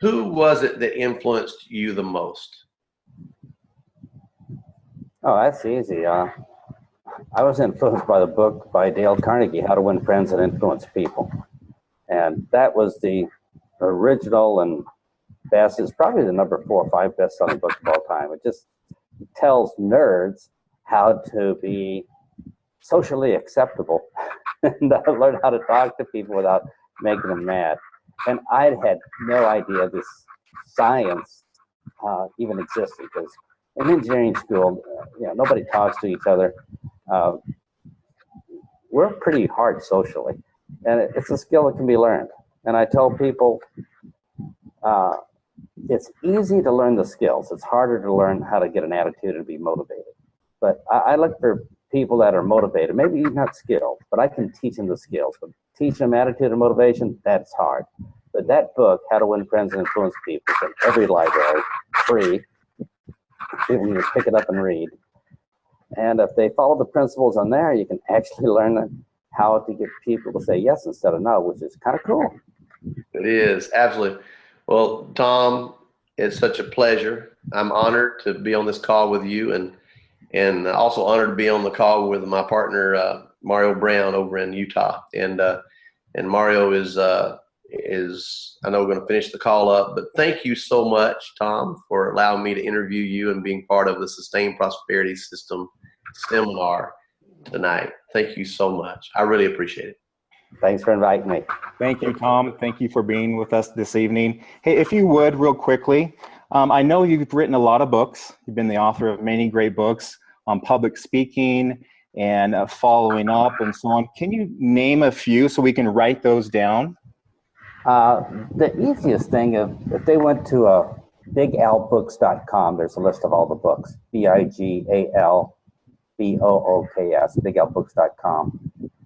who was it that influenced you the most? Oh, that's easy. I was influenced by the book by Dale Carnegie, How to Win Friends and Influence People. And that was the original and best. It's probably the number 4 or 5 best-selling book of all time. It just tells nerds how to be socially acceptable and learn how to talk to people without making them mad. And I had no idea this science even existed, because in engineering school, nobody talks to each other. We're pretty hard socially, and it's a skill that can be learned. And I tell people, it's easy to learn the skills. It's harder to learn how to get an attitude and be motivated. But I look for people that are motivated, maybe not skilled, but I can teach them the skills. But teaching them attitude and motivation, that's hard. But that book, How to Win Friends and Influence People, is in every library, free. People can just pick it up and read. And if they follow the principles on there, you can actually learn how to get people to say yes instead of no, which is kind of cool. It is, absolutely. Well, Tom, it's such a pleasure. I'm honored to be on this call with you, and also honored to be on the call with my partner, Mario Brown, over in Utah. And Mario is I know we're going to finish the call up, but thank you so much, Tom, for allowing me to interview you and being part of the Sustained Prosperity System seminar tonight. Thank you so much. I really appreciate it. Thanks for inviting me. Thank you, Tom. Thank you for being with us this evening. Hey, if you would, real quickly, I know you've written a lot of books. You've been the author of many great books on public speaking and following up and so on. Can you name a few so we can write those down? The easiest thing, if they went to bigalbooks.com, there's a list of all the books, BIGALBOOKS, bigalbooks.com.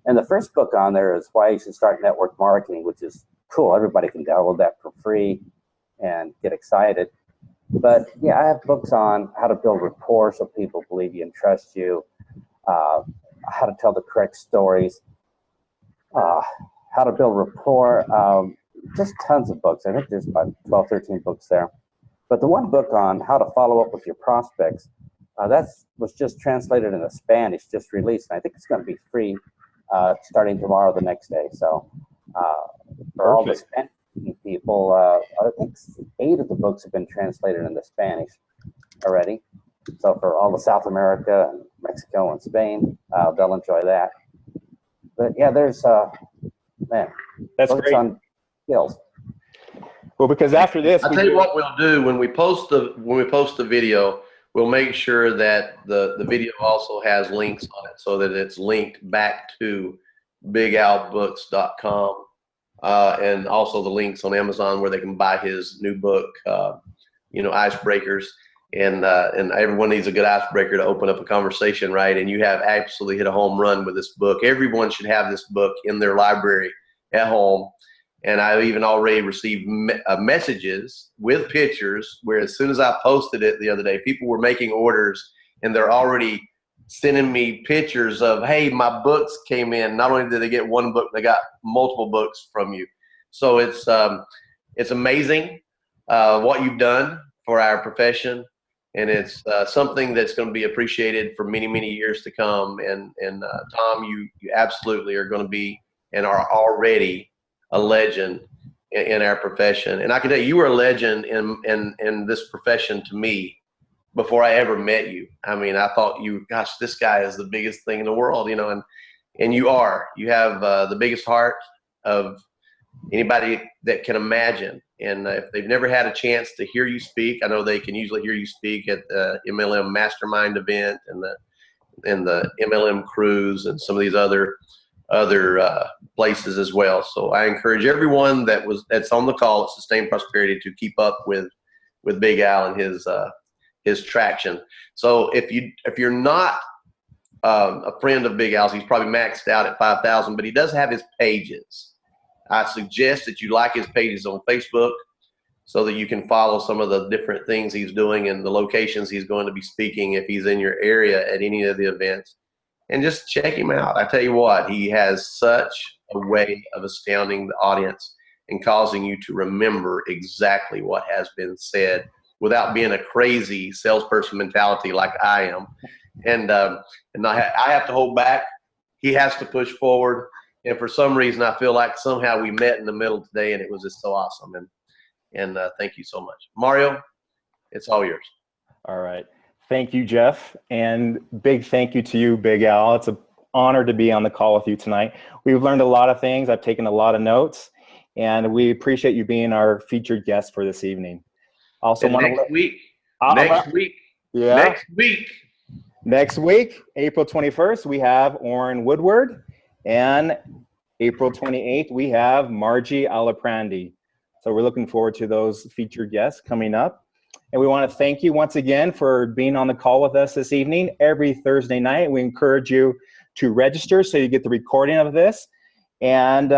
And the first book on there is Why You Should Start Network Marketing, which is cool. Everybody can download that for free and get excited. But yeah, I have books on how to build rapport so people believe you and trust you, how to tell the correct stories, how to build rapport, just tons of books. I think there's about 12, 13 books there. But the one book on how to follow up with your prospects, that was just translated into Spanish, just released. And I think it's going to be free starting tomorrow, the next day. So for all the Spanish people, I think 8 of the books have been translated into Spanish already. So for all the South America and Mexico and Spain, they'll enjoy that. But yeah, there's man, that's books great. On skills. Well, because after this, I'll tell you what we'll do when we post the video. We'll make sure that the video also has links on it, so that it's linked back to bigalbooks.com, and also the links on Amazon where they can buy his new book, Icebreakers. And everyone needs a good icebreaker to open up a conversation, right? And you have absolutely hit a home run with this book. Everyone should have this book in their library at home. And I've even already received messages with pictures where, as soon as I posted it the other day, people were making orders and they're already sending me pictures of, hey, my books came in. Not only did they get one book, they got multiple books from you. So it's amazing what you've done for our profession, and it's something that's going to be appreciated for many, many years to come. And Tom, you absolutely are going to be and are already a legend in our profession. And I can tell you, you were a legend in this profession to me before I ever met you. I mean, I thought gosh, this guy is the biggest thing in the world, you know, and you are. You have the biggest heart of anybody that can imagine. And if they've never had a chance to hear you speak, I know they can usually hear you speak at the MLM Mastermind event and the MLM Cruise and some of these other places as well. So I encourage everyone that's on the call at Sustained Prosperity to keep up with Big Al and his traction. So if you're not a friend of Big Al's, he's probably maxed out at 5,000, but he does have his pages. I suggest that you like his pages on Facebook so that you can follow some of the different things he's doing and the locations he's going to be speaking if he's in your area at any of the events. And just check him out. I tell you what, he has such a way of astounding the audience and causing you to remember exactly what has been said without being a crazy salesperson mentality like I am. And I have to hold back. He has to push forward. And for some reason, I feel like somehow we met in the middle today, and it was just so awesome. And thank you so much. Mario, it's all yours. All right. Thank you, Jef. And big thank you to you, Big Al. It's an honor to be on the call with you tonight. We've learned a lot of things. I've taken a lot of notes, and we appreciate you being our featured guest for this evening. Also, next week, April 21st, we have Orrin Woodward, and April 28th, we have Margie Alaprandi. So we're looking forward to those featured guests coming up. And we want to thank you once again for being on the call with us this evening. Every Thursday night, we encourage you to register so you get the recording of this. And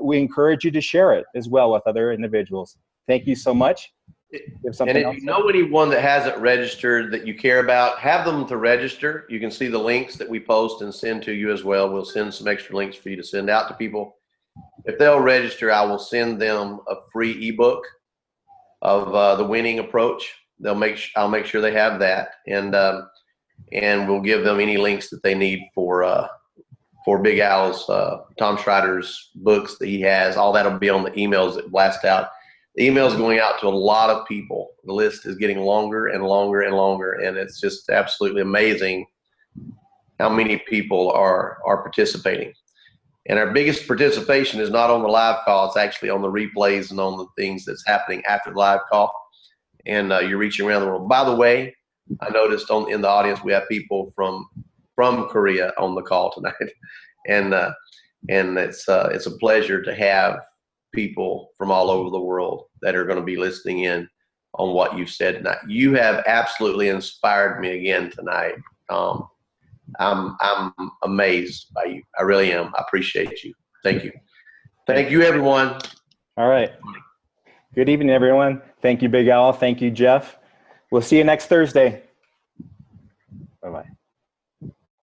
we encourage you to share it as well with other individuals. Thank you so much. And if you know anyone that hasn't registered that you care about, have them to register. You can see the links that we post and send to you as well. We'll send some extra links for you to send out to people. If they'll register, I will send them a free ebook of the winning approach. I'll make sure they have that, and we'll give them any links that they need for Big Al's Tom Schreiter's books that he has. All that'll be on the emails that blast out. The email is going out to a lot of people. The list is getting longer and longer and longer, and it's just absolutely amazing how many people are participating. And our biggest participation is not on the live call. It's actually on the replays and on the things that's happening after the live call. And you're reaching around the world. By the way, I noticed in the audience we have people from Korea on the call tonight, and it's a pleasure to have people from all over the world that are going to be listening in on what you've said tonight. You have absolutely inspired me again tonight. I'm amazed by you. I really am. I appreciate you. Thank you. Thank you, everyone. All right. Good evening, everyone. Thank you, Big Al. Thank you, Jef. We'll see you next Thursday.